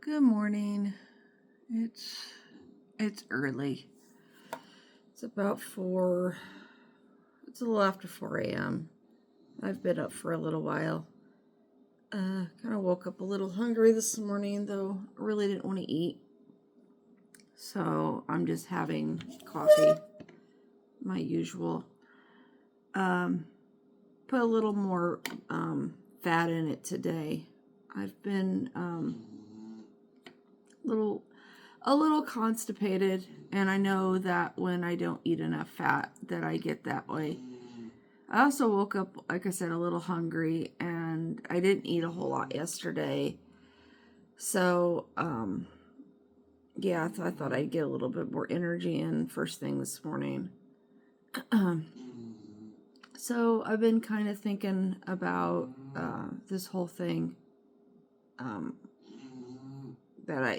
Good morning. It's early. It's about 4. It's a little after 4 a.m. I've been up for a little while. Kind of woke up a little hungry this morning, though I really didn't want to eat. So I'm just having coffee, my usual. Put a little more fat in it today. I've been a little constipated, and I know that when I don't eat enough fat that I get that way. I also woke up, like I said, a little hungry, and I didn't eat a whole lot yesterday. So, yeah, I thought I'd get a little bit more energy in first thing this morning. So I've been kind of thinking about this whole thing,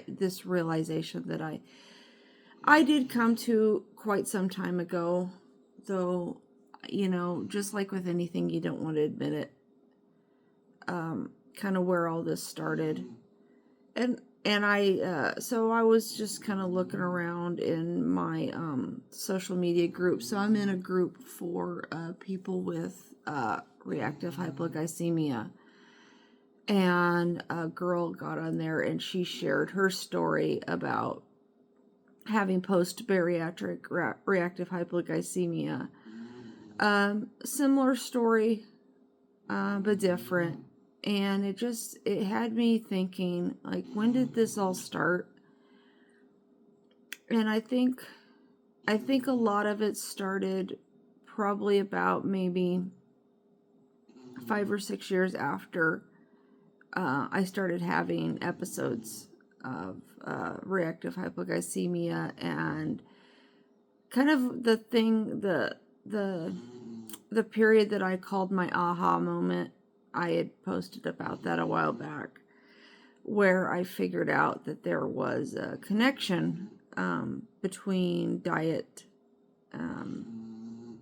this realization that I did come to quite some time ago, though, just like with anything, you don't want to admit it. Kind of where all this started. And so I was just kind of looking around in my social media group. So I'm in a group for people with reactive hypoglycemia. And a girl got on there and she shared her story about having post-bariatric reactive hypoglycemia. Similar story, but different. And it had me thinking, like, when did this all start? And I think a lot of it started probably about maybe 5 or 6 years after I started having episodes of reactive hypoglycemia, and kind of the period that I called my aha moment. I had posted about that a while back, where I figured out that there was a connection between diet and,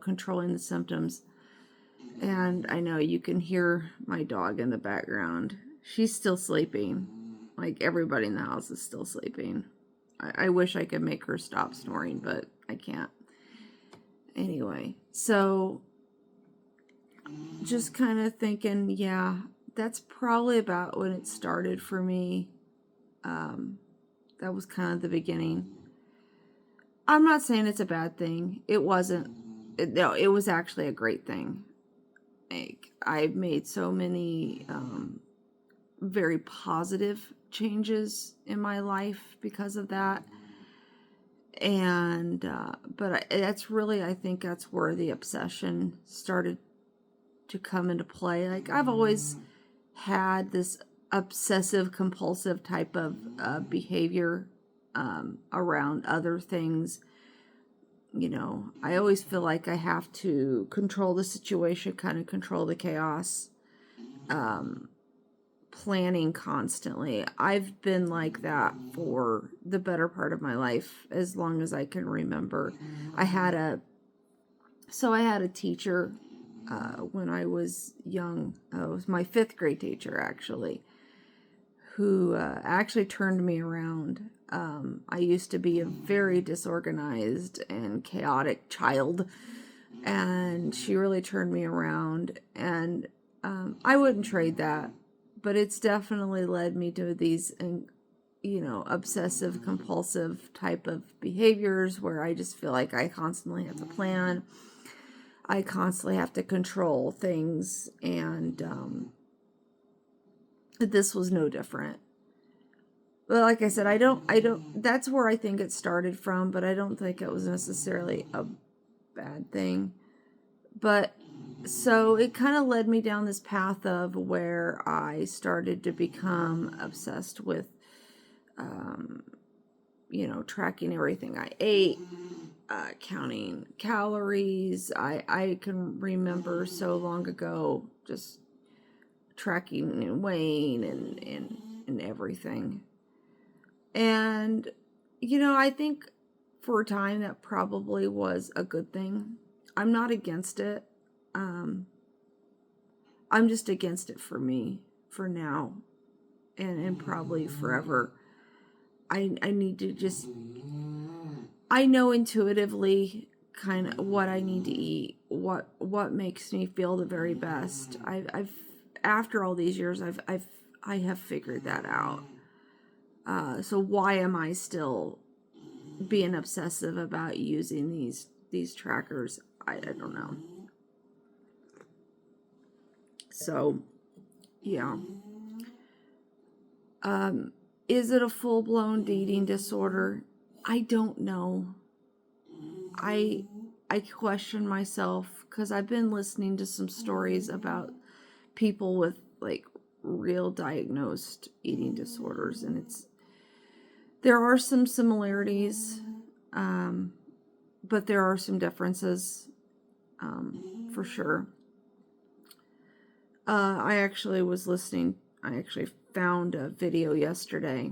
controlling the symptoms. And I know you can hear my dog in the background. She's still sleeping. Like, everybody in the house is still sleeping. I wish I could make her stop snoring, but I can't. Anyway, so just kind of thinking, yeah, that's probably about when it started for me. That was kind of the beginning. I'm not saying it's a bad thing. It wasn't. No, it was actually a great thing. Like, I've made so many very positive changes in my life because of that. And but that's really, I think that's where the obsession started to come into play. Like, I've always had this obsessive compulsive type of behavior around other things. I always feel like I have to control the situation, kind of control the chaos, planning constantly. I've been like that for the better part of my life, as long as I can remember. I had a teacher when I was young. It was my 5th grade teacher, actually, who actually turned me around. I used to be a very disorganized and chaotic child, and she really turned me around, and I wouldn't trade that, but it's definitely led me to these, obsessive compulsive type of behaviors where I just feel like I constantly have to plan. I constantly have to control things, and this was no different. But like I said, I don't, that's where I think it started from, but I don't think it was necessarily a bad thing. But so it kind of led me down this path of where I started to become obsessed with, tracking everything I ate, counting calories. I can remember so long ago just tracking and weighing and everything. And, I think for a time that probably was a good thing. I'm not against it. I'm just against it for me, for now. and probably forever. I need to just, I know intuitively kind of what I need to eat, what makes me feel the very best. I've after all these years, I have figured that out. So why am I still being obsessive about using these trackers? I don't know. So yeah. Is it a full-blown eating disorder? I don't know. I question myself because I've been listening to some stories about people with like real diagnosed eating disorders, and there are some similarities, but there are some differences, for sure. I actually was listening. I actually found a video yesterday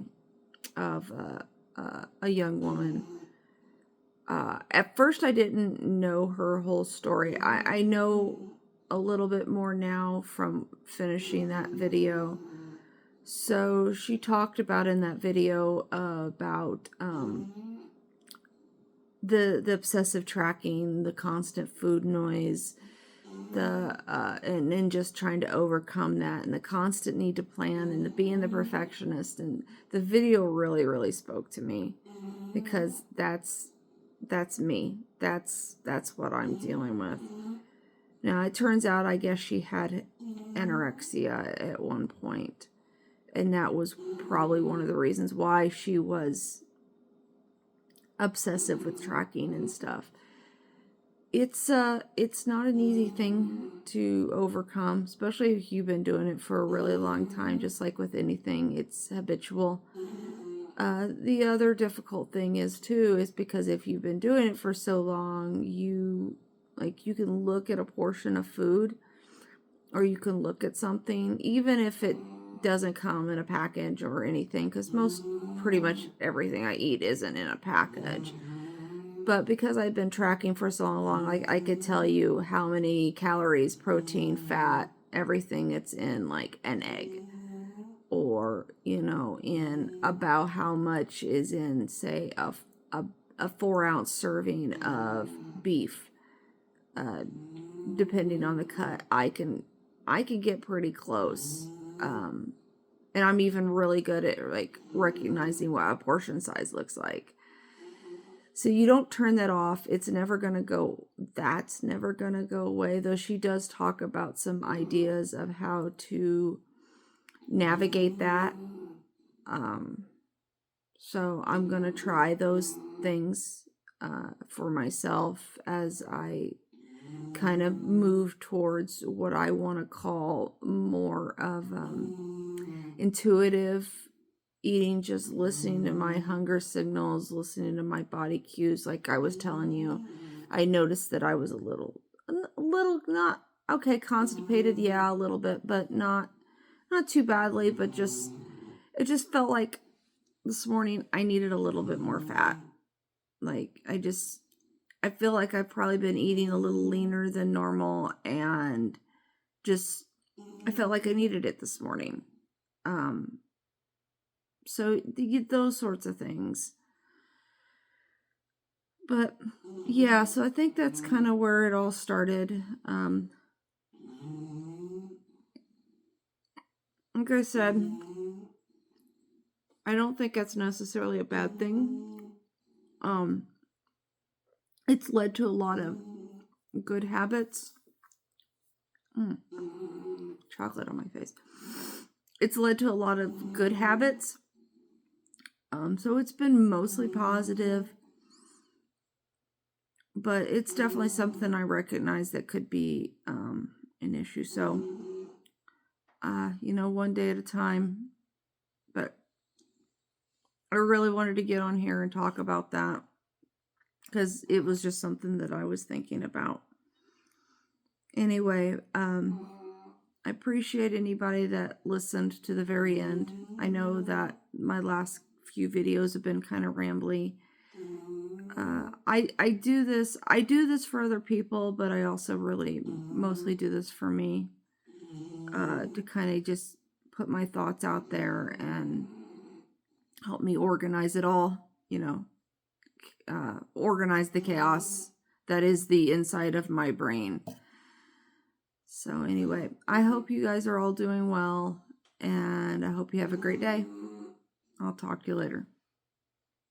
of a young woman. At first, I didn't know her whole story. I know a little bit more now from finishing that video. So she talked about in that video about the obsessive tracking, the constant food noise, and just trying to overcome that, and the constant need to plan, and the being the perfectionist. And the video really spoke to me because that's me. That's what I'm dealing with. Now it turns out I guess she had anorexia at one point, and that was probably one of the reasons why she was obsessive with tracking and stuff. It's not an easy thing to overcome, especially if you've been doing it for a really long time. Just like with anything, it's habitual. The other difficult thing is because if you've been doing it for so long, you can look at a portion of food, or you can look at something, even if it doesn't come in a package or anything, because pretty much everything I eat isn't in a package. But because I've been tracking for so long, I could tell you how many calories, protein, fat, everything that's in like an egg. Or, in about how much is in, say, a 4-ounce serving of beef. Depending on the cut, I can get pretty close. And I'm even really good at like recognizing what a portion size looks like. So you don't turn that off. That's never going to go away. Though she does talk about some ideas of how to navigate that. So I'm going to try those things for myself as I kind of move towards what I want to call more of intuitive eating, just listening to my hunger signals, listening to my body cues. Like I was telling you, I noticed that I was a little not okay, constipated, yeah, a little bit, but not too badly, but it just felt like this morning I needed a little bit more fat. Like I feel like I've probably been eating a little leaner than normal, and just I felt like I needed it this morning. So those sorts of things. But yeah, so I think that's kind of where it all started. Like I said, I don't think that's necessarily a bad thing. It's led to a lot of good habits. Chocolate on my face. It's led to a lot of good habits. So it's been mostly positive, but it's definitely something I recognize that could be an issue. So, one day at a time. But I really wanted to get on here and talk about that because it was just something that I was thinking about. Anyway, I appreciate anybody that listened to the very end. I know that my last few videos have been kind of rambly. I do this for other people, but I also really mostly do this for me, to kind of just put my thoughts out there and help me organize it all, organize the chaos that is the inside of my brain. So anyway, I hope you guys are all doing well, and I hope you have a great day. I'll talk to you later.